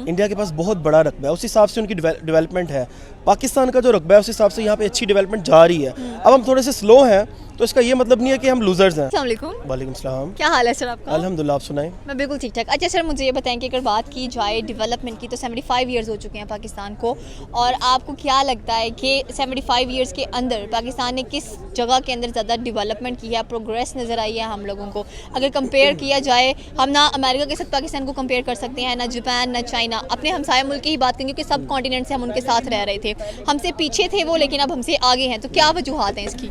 India के पास बहुत बड़ा रकबा है, उस हिसाब से उनकी डेवलपमेंट है। पाकिस्तान का जो रकबा है उस हिसाब से यहाँ पे अच्छी डेवलपमेंट जा रही है। अब हम थोड़े से स्लो हैं तो इसका ये मतलब नहीं है कि हम लूजर्स हैं। अस्सलाम वालेकुम। वालेकुम सलाम। क्या हाल है सर आपका? अल्हम्दुलिल्लाह, आप सुनाएं। मैं बिल्कुल ठीक ठाक। अच्छा सर, मुझे ये बताएं कि अगर बात की जाए डेवलपमेंट की तो 75 इयर्स हो चुके हैं पाकिस्तान को, और आपको क्या लगता है कि 75 इयर्स के अंदर पाकिस्तान ने किस जगह के अंदर ज़्यादा डेवलपमेंट किया, प्रोग्रेस नज़र आई है हम लोगों को? अगर कंपेयर किया जाए, हम ना अमेरिका के साथ पाकिस्तान को कंपेयर कर सकते हैं, ना जापान ना चाइना, अपने हमसाया मुल्क की ही बात करेंगे क्योंकि सब कॉन्टिनेंट से हम उनके साथ रह रहे थे। हमसे पीछे थे वो, लेकिन अब हमसे आगे हैं, तो क्या वजूहात हैं इसकी?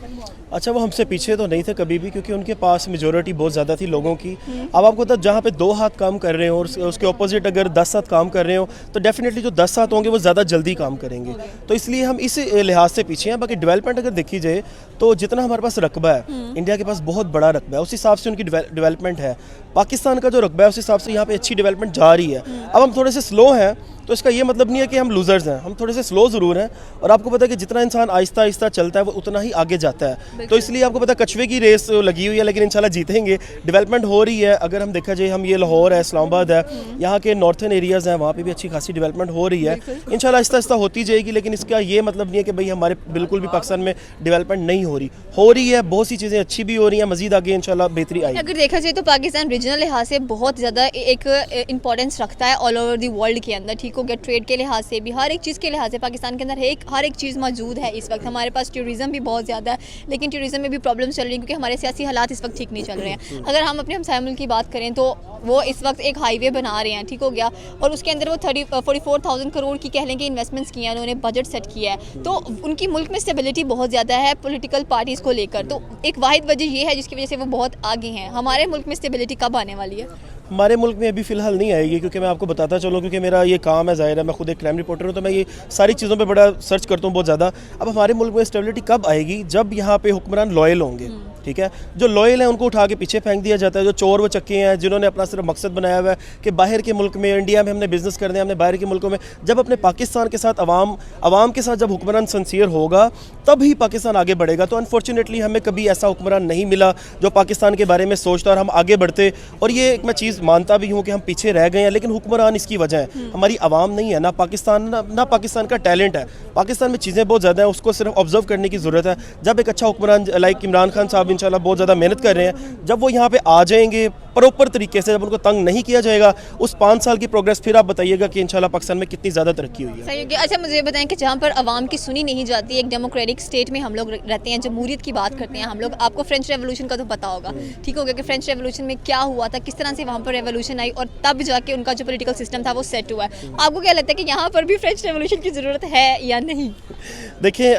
अच्छा, वो हमसे पीछे तो नहीं थे कभी भी, क्योंकि उनके पास मेजोरिटी बहुत ज़्यादा थी लोगों की। अब आपको पता, जहाँ पे 2 हाथ काम कर रहे हो और उसके ऑपोजिट अगर 10 हाथ काम कर रहे हो तो डेफिनेटली जो 10 हाथ होंगे वो ज़्यादा जल्दी काम करेंगे। तो इसलिए हम इस लिहाज से पीछे हैं। बाकी डेवलपमेंट अगर देखी जाए तो जितना हमारे पास रकबा है, इंडिया के पास बहुत बड़ा रकबा है, उस हिसाब से उनकी डेवलपमेंट है। पाकिस्तान का जो रकबा है उस हिसाब से यहाँ पे अच्छी डेवलपमेंट जा रही है। अब हम थोड़े से स्लो हैं तो इसका ये मतलब नहीं है कि हम लूजर्स हैं, हम थोड़े से स्लो ज़रूर हैं। और आपको पता है कि जितना इंसान आहिस्ता आहिस्ता चलता है वो उतना ही आगे जाता है। तो इसलिए आपको पता है कछुए की रेस लगी हुई है, लेकिन इंशाल्लाह जीतेंगे। डेवलपमेंट हो रही है। अगर हम देखा जाए, हम ये लाहौर है, इस्लामाबाद है, यहाँ के नॉर्थन एरियाज़ हैं, वहाँ पे भी अच्छी खासी डेवलपमेंट हो रही है। इंशाल्लाह आहिस्ता आहिस्ता होती जाएगी, लेकिन इसका ये मतलब नहीं है कि भाई हमारे बिल्कुल भी पाकिस्तान में डेवलपमेंट नहीं हो रही है। बहुत सी चीज़ें अच्छी भी हो रही हैं, मज़ीद आगे इंशाल्लाह बेहतरी आएगी। अगर देखा जाए तो पाकिस्तान रीजनल लिहाज से बहुत ज़्यादा एक इंपॉर्टेंस रखता है ऑल ओवर दी वर्ल्ड के अंदर, ठीक हो गया, ट्रेड के लिहाज से भी, हर एक चीज़ के लिहाज से पाकिस्तान के अंदर हर एक चीज़ मौजूद है। इस वक्त हमारे पास टूरिज़म भी बहुत ज़्यादा है, लेकिन टूरिज़म में भी प्रॉब्लम चल रही है क्योंकि हमारे सियासी हालात इस वक्त ठीक नहीं चल रहे हैं। अगर हम अपने हमसाया मुल्क की बात करें तो वो इस वक्त एक हाईवे बना रहे हैं, ठीक हो गया, और उसके अंदर वो 44,000 करोड़ की कह लें कि इन्वेस्टमेंट्स किए हैं, उन्होंने बजट सेट किया है। तो उनकी मुल्क में स्टेबिलिटी बहुत ज़्यादा है पॉलिटिकल पार्टीज़ को लेकर। तो एक वाहिद वजह ये है जिसकी वजह से वो बहुत आगे हैं। हमारे मुल्क में स्टेबिलिटी कब आने वाली है? हमारे मुल्क में अभी फ़िलहाल नहीं आएगी, क्योंकि मैं आपको बताता चलूँ, क्योंकि मेरा ये काम है, ज़ाहिर है, मैं खुद एक क्राइम रिपोर्टर हूँ, तो मैं ये सारी चीज़ों पे बड़ा सर्च करता हूँ बहुत ज़्यादा। अब हमारे मुल्क में स्टेबिलिटी कब आएगी? जब यहाँ पे हुक्मरान लॉयल होंगे, ठीक है। जो लॉयल हैं उनको उठा के पीछे फेंक दिया जाता है। जो चोर व चक्के हैं, जिन्होंने अपना सिर्फ मकसद बनाया हुआ है कि बाहर के मुल्क में, इंडिया में हमने बिज़नेस करना है, हमने बाहर के मुल्कों में, जब अपने पाकिस्तान के साथ अवाम के साथ जब हुक्मरान सिंसियर होगा तब ही पाकिस्तान आगे बढ़ेगा। तो अनफॉर्चुनेटली हमें कभी ऐसा हुक्मरान नहीं मिला जो पाकिस्तान के बारे में सोचता और हम आगे बढ़ते। और ये एक मैं चीज़ मानता भी हूँ कि हम पीछे रह गए हैं, लेकिन हुक्मरान इसकी वजह है, हमारी आवाम नहीं है। ना पाकिस्तान का टैलेंट है। पाकिस्तान में चीज़ें बहुत ज़्यादा हैं, उसको सिर्फ ऑब्जर्व करने की ज़रूरत है। जब एक अच्छा हुक्मरान लाइक इमरान खान साहब इंशाल्लाह बहुत ज़्यादा मेहनत कर रहे हैं, जब वो यहाँ पे आ जाएंगे प्रॉपर तरीके से, जब उनको तंग नहीं किया जाएगा, उस 5 साल की प्रोग्रेस फिर आप बताइएगा कि इंशाल्लाह पाकिस्तान में कितनी ज़्यादा तरक्की हुई है। सही है। अच्छा, मुझे बताएं कि जहाँ पर आवाम की सुनी नहीं जाती, एक डेमोक्रेटिक स्टेट में हम लोग रहते हैं, जमहूरियत की बात करते हैं हम लोग। आपको फ्रेंच रेवोल्यूशन का तो पता होगा, ठीक हो गया, कि फ्रेंच रेवोल्यूशन में क्या हुआ था, किस तरह से वहाँ पर रेवोल्यूशन आई और तब जाके उनका जो पॉलिटिकल सिस्टम था वो सेट हुआ है। आपको क्या लगता है कि यहाँ पर भी फ्रेंच रेवोल्यूशन की ज़रूरत है या नहीं? देखिए,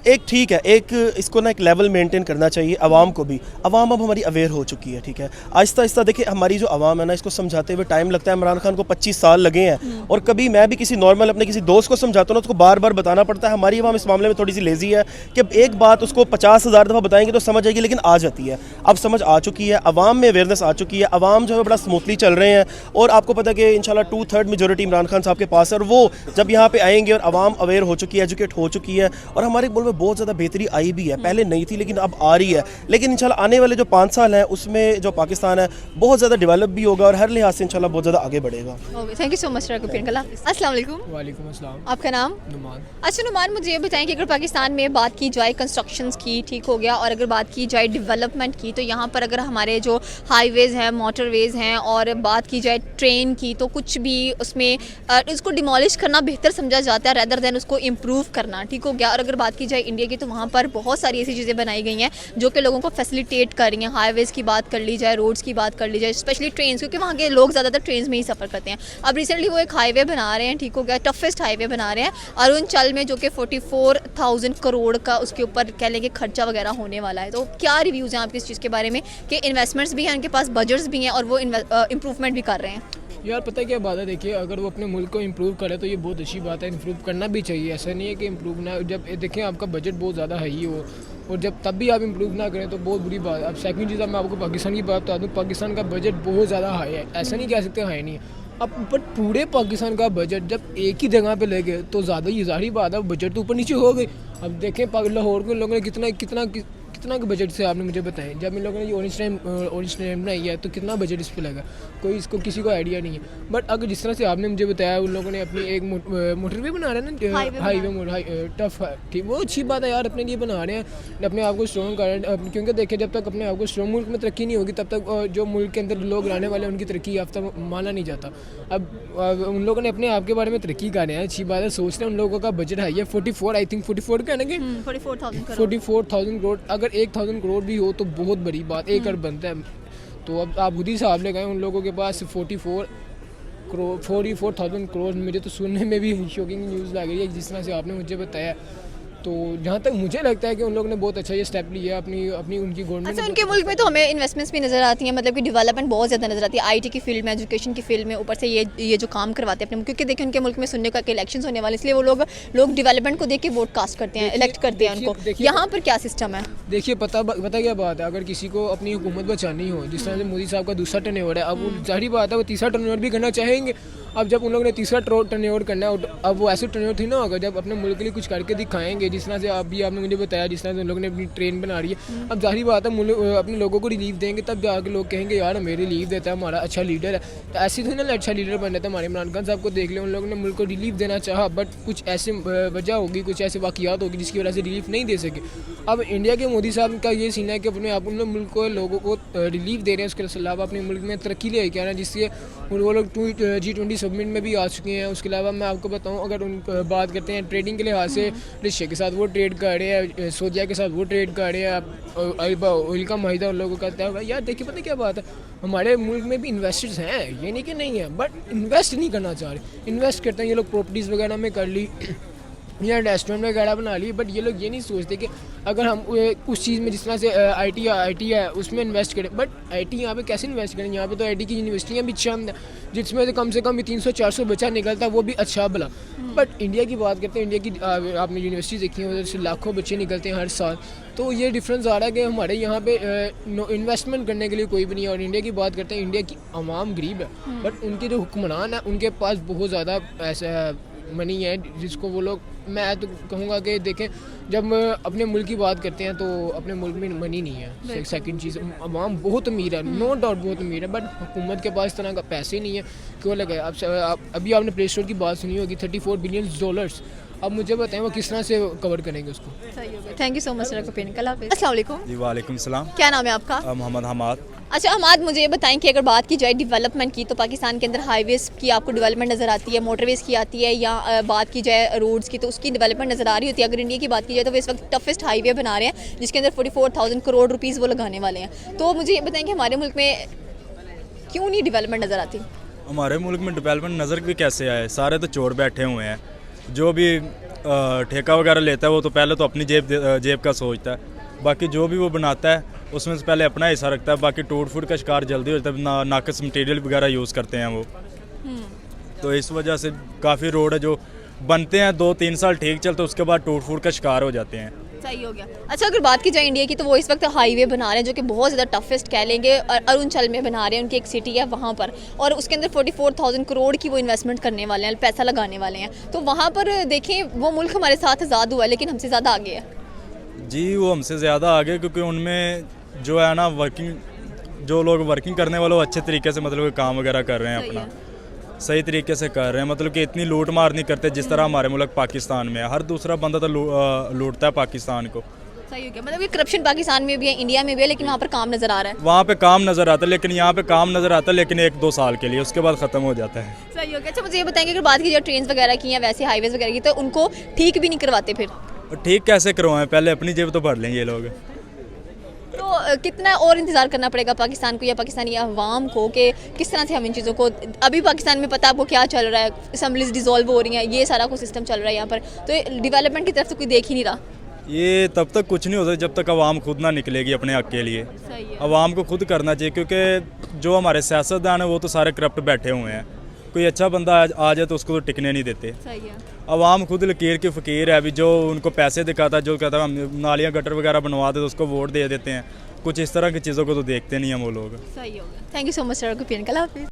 एक ठीक है, एक इसको ना एक लेवल मेंटेन करना चाहिए आवाम को भी। आवाम अब हमारी अवेयर हो चुकी है, ठीक है। आहिस्ता आहिस्ता देखिए, हमारी जो आवाम है ना, इसको समझाते हुए टाइम लगता है। इमरान खान को 25 साल लगे हैं, और कभी मैं भी किसी नॉर्मल अपने किसी दोस्त को समझाता हूँ ना, उसको बार बार बताना पड़ता है। हमारी आवाम इस मामले में थोड़ी सी लेजी है कि एक बात उसको 50,000 दफ़ा बताएंगे तो समझ आएगी, लेकिन आ जाती है। अब समझ आ चुकी है, आवाम में अवेयरनेस आ चुकी है, आवाम जो है बड़ा स्मूथली चल रहे हैं। और आपको पता है कि इंशाल्लाह 2/3 मेजोरिटी इमरान खान साहब के पास है, और वो जब यहाँ पे आएंगे और आवाम अवेयर हो चुकी है, एजुकेट हो चुकी है, और हमारे मुल्क में बहुत ज़्यादा बेहतरी आई भी है। पहले नहीं थी लेकिन अब आ रही है। लेकिन इंशाल्लाह आने वाले जो 5 साल हैं उसमें जो पाकिस्तान है बहुत ज़्यादा डेवलप भी होगा और हर लिहाज से इंशाल्लाह बहुत ज़्यादा आगे बढ़ेगा। Thank you so much. अस्सलाम वालेकुम। वालेकुम अस्सलाम। आपका नाम? नुमान। अच्छा नुमान, मुझे ये बताएं कि अगर पाकिस्तान में बात की जाए कंस्ट्रक्शंस की, ठीक हो गया, और अगर बात की जाए डेवलपमेंट की, तो यहाँ पर अगर हमारे जो हाईवेज़ हैं, मोटरवेज़ हैं, और बात की जाए ट्रेन की, तो कुछ भी उसमें इसको डिमोलिश करना बेहतर समझा जाता है रैदर देन उसको इम्प्रूव करना, ठीक हो गया। और अगर बात की जाए इंडिया की, तो वहाँ पर बहुत सारी ऐसी चीज़ें बनाई गई हैं जो कि लोगों को फैसिलिटेट कर रही हैं। हाईवेज़ की बात कर ली जाए, रोड्स की बात कर ली जाए, स्पेशली ट्रेन, क्योंकि वहाँ के लोग ज़्यादातर ट्रेन में ही सफ़र करते हैं। अब रिसेंटली वो एक हाईवे बना रहे हैं, ठीक हो गया, टफेस्ट हाईवे बना रहे हैं अरुणाचल में, जो कि 44,000 करोड़ का उसके ऊपर कह लेंगे खर्चा वगैरह होने वाला है। तो क्या रिव्यूज़ हैं आपके इस चीज़ के बारे में कि इन्वेस्टमेंट्स भी हैं, उनके पास बजट्स भी हैं, और वो इम्प्रूवमेंट भी कर रहे हैं? यार पता है क्या बात है, देखिए अगर वो अपने मुल्क को इम्प्रूव करे तो ये बहुत अच्छी बात है, इम्प्रूव करना भी चाहिए। ऐसा नहीं है कि इम्प्रूव ना, जब देखें आपका बजट बहुत ज़्यादा हाई हो और जब तब भी आप इम्प्रूव ना करें तो बहुत बुरी बात है। अब सेकंड चीज़, मैं आपको पाकिस्तान की बात बता दूँ, पाकिस्तान का बजट बहुत ज़्यादा हाई है, ऐसा नहीं कह सकते हाई नहीं है। अब बट पूरे पाकिस्तान का बजट जब एक ही जगह पे ले गए तो ज़्यादा ही ज़ाहिर बात है, बजट तो ऊपर नीचे हो गई। अब देखें लाहौर के लोगों ने कितना कितना बजट से आपने मुझे बताएं, जब इन लोगों ने ये ऑरेंज ट्रेन बनाई है तो कितना बजट इस पर लगा, कोई इसको किसी को आइडिया नहीं है। बट अगर जिस तरह से आपने मुझे बताया उन लोगों ने अपनी एक मोटरवे बना रहे हैं ना, हाईवे टफ है, ठीक, वो अच्छी बात है यार, अपने लिए बना रहे हैं, अपने आप को स्ट्रॉन्ग कर रहे हैं। क्योंकि देखिए जब तक अपने आप को स्ट्रॉन्ग, मुल्क में तरक्की नहीं होगी तब तक जो मुल्क के अंदर लोग रहने वाले हैं उनकी तरक्की याफ्ता माना नहीं जाता। अब उन लोगों ने अपने आप के बारे में तरक्की कर रहे हैं, अच्छी बात है, सोच रहे हैं। उन लोगों का बजट है ये 44, आई थिंक 44 का है ना कि 44,000 करोड़। अगर 1,000 करोड़ भी हो तो बहुत बड़ी बात, 1 अरब बनता है। तो अब आप खुद ही हिसाब लगाएं, उन लोगों के पास 44,000 करोड़, मुझे तो सुनने में भी शॉकिंग न्यूज़ लग रही है जिस तरह से आपने मुझे बताया। तो जहाँ तक मुझे लगता है कि उन लोगों ने बहुत अच्छा ये स्टेप लिया अपनी उनकी गवर्नमेंट। अच्छा, उनके मुल्क में तो हमें इन्वेस्टमेंट्स भी नज़र आती हैं, मतलब कि डेवलपमेंट बहुत ज़्यादा नज़र आती है आईटी की फील्ड में, एजुकेशन की फील्ड में, ऊपर से ये जो काम करवाते हैं अपने मुल्क, क्योंकि देखिए उनके मुल्क में सुनने का कि इलेक्शंस होने वाले, इसलिए वो लोग डेवलपमेंट को देख के वोट कास्ट करते हैं, इलेक्ट करते हैं उनको। यहाँ पर क्या सिस्टम है? देखिए पता क्या बात है, अगर किसी को अपनी हुकूमत बचानी हो, जिस तरह से मोदी साहब का दूसरा टर्नओवर है, अब वो जाहिर बात है वो तीसरा टर्नओवर भी करना चाहेंगे। अब जब उन लोगों ने तीसरा टर्नओवर करना है, अब वो ऐसे टर्नओवर थी ना होगा जब अपने मुल्क के लिए कुछ करके दिखाएंगे, जिस तरह से अभी आपने मुझे बताया, जिस तरह से उन लोगों ने अपनी ट्रेन बना रही है। अब जाहिर बात है अपने लोगों को रिलीफ देंगे, तब जाके लोग कहेंगे यार हमें रिलीफ देता है, हमारा अच्छा लीडर है। तो ऐसी थी ना अच्छा लीडर बन रहा था, हमारे इमरान खान साहब को देख ले, उन लोगों ने मुल्क को रिलीफ देना चाहा, बट कुछ ऐसे वजह होगी, कुछ ऐसे वाक़ियात होगी जिसकी वजह से रिलीफ नहीं दे सके। अब इंडिया के मोदी साहब का ये सीन है कि अपने आप उन मुल्क को लोगों को रिलीफ दे रहे हैं, उसके अलावा अपने मुल्क में तरक्की ले के आना, जिससे वो लोग G20 समिट में भी आ चुके हैं। उसके अलावा मैं आपको बताऊं, अगर उन बात करते हैं ट्रेडिंग के लिहाज से, रशिया के साथ वो ट्रेड कर रहे हैं, सऊदीया के साथ वो ट्रेड कर रहे हैं, ऑयल का माहिदा उन लोगों को कहता है। यार देखिए पता क्या बात है, हमारे मुल्क में भी इन्वेस्टर्स हैं, ये नहीं कि नहीं है, बट इन्वेस्ट नहीं करना चाह रहे। इन्वेस्ट करते हैं ये लोग, प्रॉपर्टीज़ वगैरह में कर ली या रेस्टोरेंट वगैरह बना ली, बट ये लोग ये नहीं सोचते कि अगर हम उस चीज़ में जिस तरह से आईटी है उसमें इन्वेस्ट करें। बट आईटी यहाँ पे कैसे इन्वेस्ट करें? यहाँ पे तो आईटी की यूनिवर्सिटियाँ भी चंद हैं जिसमें से कम 300-400 बच्चा निकलता है, वो भी अच्छा भला। बट इंडिया की बात करते हैं, इंडिया की आपने यूनिवर्सिटी देखी है, उधर से लाखों बच्चे निकलते हैं हर साल। तो ये डिफरेंस आ रहा है कि हमारे यहाँ पे इन्वेस्टमेंट करने के लिए कोई भी नहीं है। और इंडिया की बात करते हैं, इंडिया की आवाम गरीब है, बट उनके जो हुक्मरान हैं उनके पास बहुत ज़्यादा ऐसा मनी है जिसको वो लोग, मैं तो कहूँगा कि देखें जब अपने मुल्क की बात करते हैं तो अपने मुल्क में मनी नहीं है। सेकंड चीज़, अवाम बहुत अमीर है, नो डाउट बहुत अमीर है, बट हुकूमत के पास इस तरह का पैसे नहीं है क्यों लगे। अभी आपने प्ले स्टोर की बात सुनी होगी, $34 बिलियन। अब मुझे बताएं वो किस तरह से कवर करेंगे उसको। Thank you so much sir कपीन, कल हाफिज़। अस्सलाम वालेकुम। जी वालेकुम सलाम। क्या नाम है आपका? मोहम्मद हमाद। अच्छा हमाद, मुझे ये बताएं कि अगर बात की जाए डेवलपमेंट की, तो पाकिस्तान के अंदर हाईवेज़ की आपको डेवलपमेंट नज़र आती है, मोटरवेज़ की आती है, या बात की जाए रोड्स की तो उसकी डेवलपमेंट नज़र आ रही होती है। अगर इंडिया की बात की जाए तो वो इस वक्त टफेस्ट हाईवे बना रहे हैं जिसके अंदर 44,000 करोड़ रुपीज़ वो लगाने वाले हैं। तो मुझे ये बताएं कि हमारे मुल्क में क्यों नहीं डेवलपमेंट नज़र आती? हमारे मुल्क में डेवलपमेंट नज़र भी कैसे आए, सारे तो चोर बैठे हुए हैं। जो भी ठेका वगैरह लेता है वो तो पहले तो अपनी जेब का सोचता है, बाकी जो भी वो बनाता है उसमें से पहले अपना हिस्सा रखता है, बाकी टूट फूट का शिकार जल्दी होता है, नाकस मटेरियल वगैरह यूज़ करते हैं वो। तो इस वजह से काफ़ी रोड है जो बनते हैं 2-3 साल ठीक चलते, उसके बाद टूट फूट का शिकार हो जाते हैं। सही हो गया। अच्छा अगर बात की जाए इंडिया की, तो वो इस वक्त हाईवे बना रहे हैं जो कि बहुत ज़्यादा टफेस्ट कह लेंगे, अरुणाचल में बना रहे हैं, उनकी एक सिटी है वहाँ पर, और उसके अंदर 44,000 करोड़ की वो इन्वेस्टमेंट करने वाले हैं, पैसा लगाने वाले हैं। तो वहाँ पर देखें वो मुल्क हमारे साथ आज़ाद हुआ है लेकिन हमसे ज़्यादा आगे है। जी वो हमसे ज़्यादा आगे, क्योंकि उनमें जो है ना जो लोग वर्किंग करने वाले वो अच्छे तरीके से मतलब काम वगैरह कर रहे हैं, अपना सही तरीके से कर रहे हैं, मतलब कि इतनी लूट मार नहीं करते जिस तरह हमारे मुल्क पाकिस्तान में है। हर दूसरा बंदा तो लूटता है पाकिस्तान को। सही हो गया, मतलब ये करप्शन पाकिस्तान में भी है, इंडिया में भी है, लेकिन वहाँ पर काम नज़र आ रहा है। वहाँ पे काम नज़र आता है, लेकिन यहाँ पे काम नज़र आता है लेकिन 1-2 साल के लिए, उसके बाद ख़त्म हो जाता है। सही हो गया। अच्छा मुझे ये बताएंगे अगर बात की जाए ट्रेन वगैरह की या वैसे हाईवेज़ वगैरह की, तो उनको ठीक भी नहीं करवाते फिर? ठीक कैसे करवाएं, पहले अपनी जेब तो भर लेंगे ये लोग। तो कितना और इंतज़ार करना पड़ेगा पाकिस्तान को या पाकिस्तानी अवाम को कि किस तरह से हम इन चीज़ों को, अभी पाकिस्तान में पता है आपको क्या चल रहा है, असम्बलीज डिज़ोल्व हो रही हैं, ये सारा कुछ सिस्टम चल रहा है यहाँ पर, तो डेवलपमेंट की तरफ तो कोई देख ही नहीं रहा। ये तब तक कुछ नहीं होता जब तक आवाम खुद ना निकलेगी अपने हक के लिए। आवाम को खुद करना चाहिए, क्योंकि जो हमारे सियासतदान हैं वो तो सारे करप्ट बैठे हुए हैं, कोई अच्छा बंदा आ जाए तो उसको तो टिकने नहीं देते। आवाम खुद लकीर की फ़कीर है, अभी जो उनको पैसे दिखाता है, जो कहता है हम नालियाँ गटर वगैरह बनवा देते तो उसको वोट दे देते हैं, कुछ इस तरह की चीज़ों को तो देखते नहीं हैं वो लोग। सही होगा। Thank you so much sir,